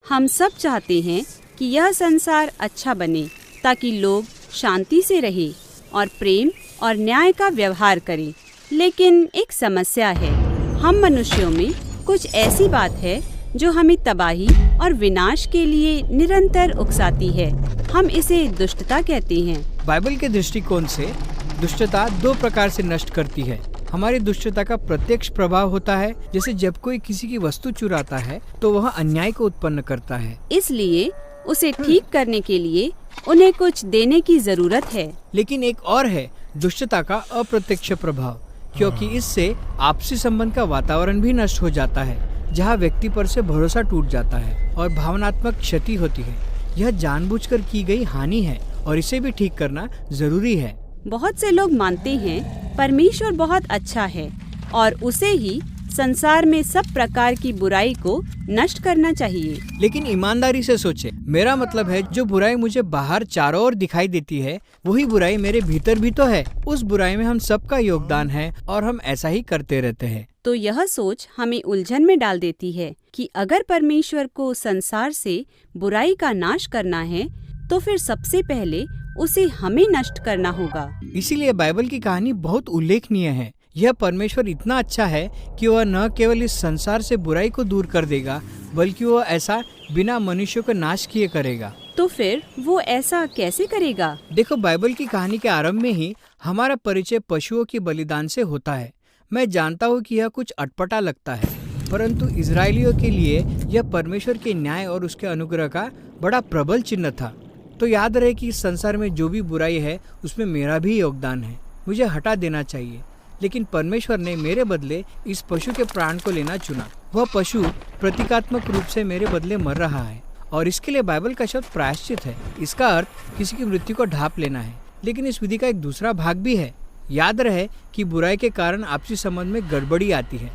हम सब चाहते हैं कि यह संसार अच्छा बने ताकि लोग शांति से रहें और प्रेम और न्याय का व्यवहार करें। लेकिन एक समस्या है, हम मनुष्यों में कुछ ऐसी बात है जो हमें तबाही और विनाश के लिए निरंतर उकसाती है। हम इसे दुष्टता कहते हैं। बाइबल के दृष्टिकोण से दुष्टता दो प्रकार से नष्ट करती है। हमारी दुष्टता का प्रत्यक्ष प्रभाव होता है, जैसे जब कोई किसी की वस्तु चुराता है तो वह अन्याय को उत्पन्न करता है, इसलिए उसे ठीक करने के लिए उन्हें कुछ देने की जरूरत है। लेकिन एक और है दुष्टता का अप्रत्यक्ष प्रभाव, क्योंकि इससे आपसी संबंध का वातावरण भी नष्ट हो जाता है, जहाँ व्यक्ति पर से भरोसा टूट जाता है और भावनात्मक क्षति होती है। यह जानबूझकर की गई हानि है और इसे भी ठीक करना जरूरी है। बहुत से लोग मानते हैं परमेश्वर बहुत अच्छा है और उसे ही संसार में सब प्रकार की बुराई को नष्ट करना चाहिए। लेकिन ईमानदारी से सोचे, मेरा मतलब है जो बुराई मुझे बाहर चारों ओर दिखाई देती है वही बुराई मेरे भीतर भी तो है। उस बुराई में हम सबका योगदान है और हम ऐसा ही करते रहते हैं। तो यह सोच हमें उलझन में डाल देती है कि अगर परमेश्वर को संसार से बुराई का नाश करना है तो फिर सबसे पहले उसे हमें नष्ट करना होगा। इसीलिए बाइबल की कहानी बहुत उल्लेखनीय है। यह परमेश्वर इतना अच्छा है कि वह न केवल इस संसार से बुराई को दूर कर देगा, बल्कि वह ऐसा बिना मनुष्यों को नाश किए करेगा। तो फिर वो ऐसा कैसे करेगा? देखो, बाइबल की कहानी के आरंभ में ही हमारा परिचय पशुओं की बलिदान से होता है। मैं जानता हूँ कि यह कुछ अटपटा लगता है, परंतु इजरायलियों के लिए यह परमेश्वर के न्याय और उसके अनुग्रह का बड़ा प्रबल चिन्ह था। तो याद रहे कि इस संसार में जो भी बुराई है उसमें मेरा भी योगदान है। मुझे हटा देना चाहिए, लेकिन परमेश्वर ने मेरे बदले इस पशु के प्राण को लेना चुना। वह पशु प्रतीकात्मक रूप से मेरे बदले मर रहा है और इसके लिए बाइबल का शब्द प्रायश्चित है। इसका अर्थ किसी की मृत्यु को ढांप लेना है। लेकिन इस विधि का एक दूसरा भाग भी है। याद रहे कि बुराई के कारण आपसी संबंध में गड़बड़ी आती है।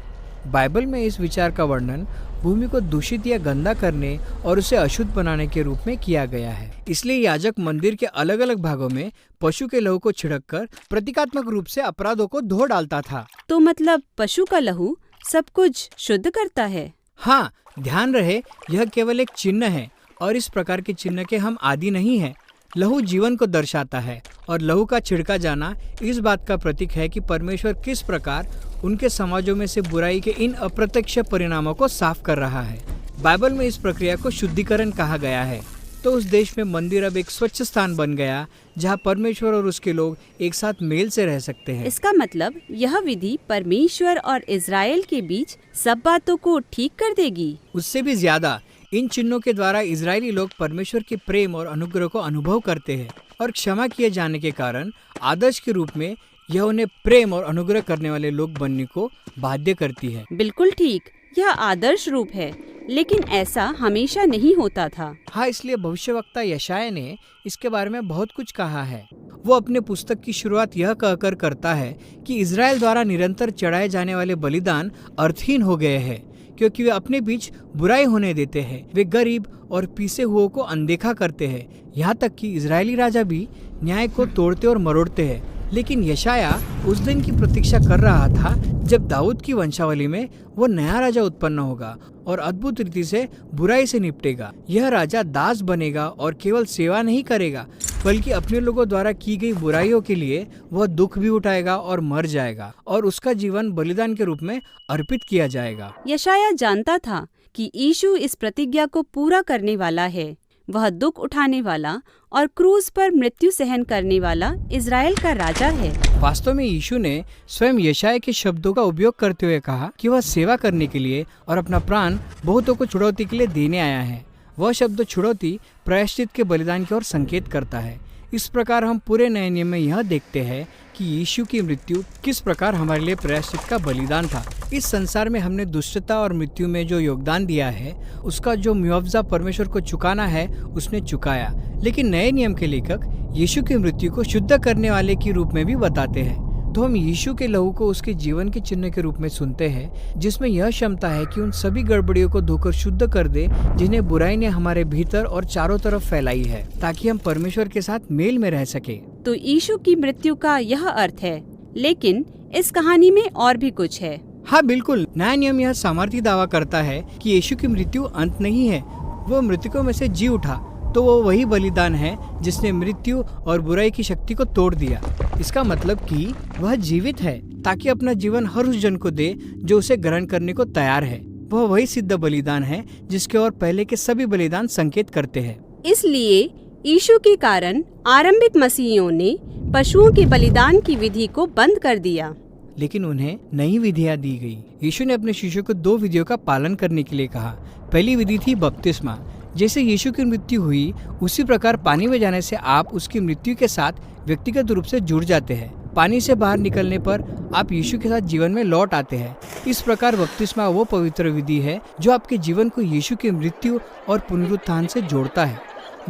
बाइबल में इस विचार का वर्णन भूमि को दूषित या गंदा करने और उसे अशुद्ध बनाने के रूप में किया गया है। इसलिए याजक मंदिर के अलग अलग भागों में पशु के लहू को छिड़ककर प्रतीकात्मक रूप से अपराधों को धो डालता था। तो मतलब पशु का लहू सब कुछ शुद्ध करता है? हाँ, ध्यान रहे यह केवल एक चिन्ह है और इस प्रकार के चिन्ह के हम आदी नहीं है। लहू जीवन को दर्शाता है और लहू का छिड़का जाना इस बात का प्रतीक है कि परमेश्वर किस प्रकार उनके समाजों में से बुराई के इन अप्रत्यक्ष परिणामों को साफ कर रहा है। बाइबल में इस प्रक्रिया को शुद्धिकरण कहा गया है। तो उस देश में मंदिर अब एक स्वच्छ स्थान बन गया जहाँ परमेश्वर और उसके लोग एक साथ मेल से रह सकते हैं। इसका मतलब यह विधि परमेश्वर और इजराइल के बीच सब बातों को ठीक कर देगी। उससे भी ज्यादा, इन चिन्हों के द्वारा इजरायली लोग परमेश्वर के प्रेम और अनुग्रह को अनुभव करते हैं और क्षमा किए जाने के कारण आदर्श के रूप में यह उन्हें प्रेम और अनुग्रह करने वाले लोग बनने को बाध्य करती है। बिल्कुल ठीक, यह आदर्श रूप है, लेकिन ऐसा हमेशा नहीं होता था। हाँ, इसलिए भविष्यवक्ता यशायाह ने इसके बारे में बहुत कुछ कहा है। वो अपने पुस्तक की शुरुआत यह कहकर करता है कि इजराइल द्वारा निरंतर चढ़ाए जाने वाले बलिदान अर्थहीन हो गए हैं, क्योंकि वे अपने बीच बुराई होने देते हैं। वे गरीब और पीसे हुओं को अनदेखा करते हैं। यहाँ तक कि इजरायली राजा भी न्याय को तोड़ते और मरोड़ते हैं। लेकिन यशायाह उस दिन की प्रतीक्षा कर रहा था जब दाऊद की वंशावली में वो नया राजा उत्पन्न होगा और अद्भुत रीति से बुराई से निपटेगा। यह राजा दास बनेगा और केवल सेवा नहीं करेगा, बल्कि अपने लोगों द्वारा की गई बुराइयों के लिए वह दुख भी उठाएगा और मर जाएगा और उसका जीवन बलिदान के रूप में अर्पित किया जाएगा। यशायाह जानता था कि यीशु इस प्रतिज्ञा को पूरा करने वाला है। वह दुख उठाने वाला और क्रूज पर मृत्यु सहन करने वाला इजराइल का राजा है। वास्तव में यीशु ने स्वयं यशायाह के शब्दों का उपयोग करते हुए कहा कि वह सेवा करने के लिए और अपना प्राण बहुतों को छुड़ौती के लिए देने आया है। वह शब्द छुड़ौती प्रायश्चित के बलिदान की ओर संकेत करता है। इस प्रकार हम पूरे नए नियम में यह देखते हैं कि यीशु की मृत्यु किस प्रकार हमारे लिए प्रायश्चित का बलिदान था। इस संसार में हमने दुष्टता और मृत्यु में जो योगदान दिया है उसका जो मुआवजा परमेश्वर को चुकाना है उसने चुकाया। लेकिन नए नियम के लेखक यीशु की मृत्यु को शुद्ध करने वाले के रूप में भी बताते हैं। तो हम यीशु के लहू को उसके जीवन के चिन्ह के रूप में सुनते हैं, जिसमें यह क्षमता है कि उन सभी गड़बड़ियों को धोकर शुद्ध कर दे जिन्हें बुराई ने हमारे भीतर और चारों तरफ फैलाई है, ताकि हम परमेश्वर के साथ मेल में रह सके। तो यीशु की मृत्यु का यह अर्थ है, लेकिन इस कहानी में और भी कुछ है। हाँ बिल्कुल, नया नियम यह सामर्थ्य दावा करता है कि यीशु की मृत्यु अंत नहीं है, वो मृतकों में से जी उठा तो वो वही बलिदान है जिसने मृत्यु और बुराई की शक्ति को तोड़ दिया। इसका मतलब कि वह जीवित है ताकि अपना जीवन हर उस जन को दे जो उसे ग्रहण करने को तैयार है। वह वही सिद्ध बलिदान है जिसके और पहले के सभी बलिदान संकेत करते हैं। इसलिए यीशु के कारण आरंभिक मसीहियों ने पशुओं के बलिदान की विधि को बंद कर दिया, लेकिन उन्हें नई विधियां दी गई। यीशु ने अपने शिष्यों को 2 विधियों का पालन करने के लिए कहा। पहली विधि थी बपतिस्मा। जैसे यीशु की मृत्यु हुई उसी प्रकार पानी में जाने से आप उसकी मृत्यु के साथ व्यक्तिगत रूप से जुड़ जाते हैं। पानी से बाहर निकलने पर आप यीशु के साथ जीवन में लौट आते हैं। इस प्रकार बपतिस्मा वो पवित्र विधि है जो आपके जीवन को यीशु की मृत्यु और पुनरुत्थान से जोड़ता है।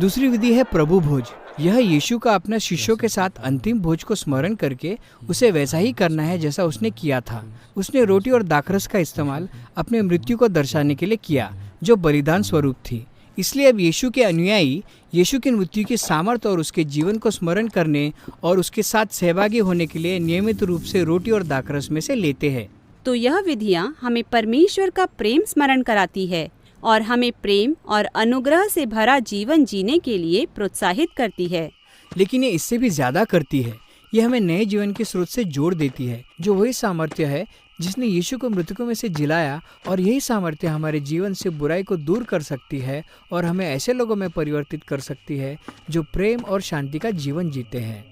दूसरी विधि है प्रभु भोज। यह यीशु का अपने शिष्यों के साथ अंतिम भोज को स्मरण करके उसे वैसा ही करना है जैसा उसने किया था। उसने रोटी और दाखरस का इस्तेमाल अपने मृत्यु को दर्शाने के लिए किया जो बलिदान स्वरूप थी। इसलिए अब यीशु के अनुयायी यीशु की मृत्यु की सामर्थ और उसके जीवन को स्मरण करने और उसके साथ सहभागी होने के लिए नियमित रूप से रोटी और दाखरस में से लेते हैं। तो यह विधियां हमें परमेश्वर का प्रेम स्मरण कराती है और हमें प्रेम और अनुग्रह से भरा जीवन जीने के लिए प्रोत्साहित करती है। लेकिन ये इससे भी ज्यादा करती है। ये हमें नए जीवन के स्रोत से जोड़ देती है जो वही सामर्थ्य है जिसने यीशु को मृतकों में से जिलाया, और यही सामर्थ्य हमारे जीवन से बुराई को दूर कर सकती है और हमें ऐसे लोगों में परिवर्तित कर सकती है जो प्रेम और शांति का जीवन जीते हैं।